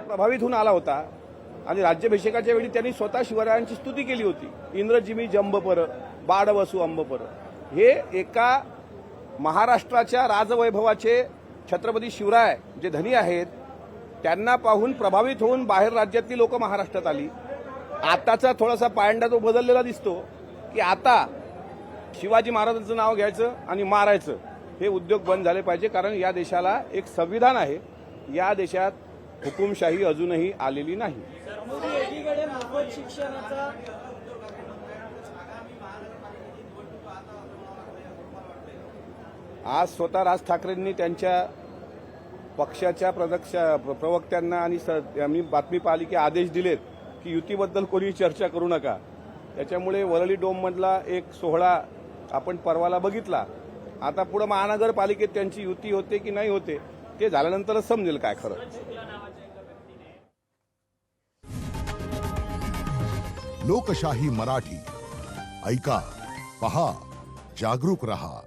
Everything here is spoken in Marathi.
प्रभावित होऊन आला होता आणि राज्याभिषेकाच्या वेळी त्यांनी स्वतः शिवरायांची स्तुती केली होती. इंद्रजिमी जंबपर बाडवसू अंबपर. हे एका महाराष्ट्राच्या राजवैभवाचे छत्रपती शिवराय जे धनी आहेत त्यांना पाहून प्रभावित होऊन बाहेर राज्यातली लोक महाराष्ट्रात आली. आताचा थोडासा पायंडा तो बदललेला दिसतो की आता शिवाजी महाराजांचं नाव घ्यायचं आणि मारायचं हे उद्योग बंद झाले पाहिजे. कारण या देशाला एक संविधान आहे. या देशात हुकुमशाही अजूनही आलेली नाही. आज स्वतः राज ठाकरेंनी त्यांच्या पक्षाच्या प्रवक्त्यांना आणि बातमी पाहिली की आदेश दिलेत की युतीबद्दल कोणी चर्चा करू नका. त्याच्यामुळे वरळी डोममधला एक सोहळा आपण परवाला बघितला. आता पुढे महानगरपालिकेत त्यांची युती होते की नाही होते ते झाल्यानंतरच समजेल काय खरं. लोकशाही मराठी ऐका, पहा, जागरूक रहा.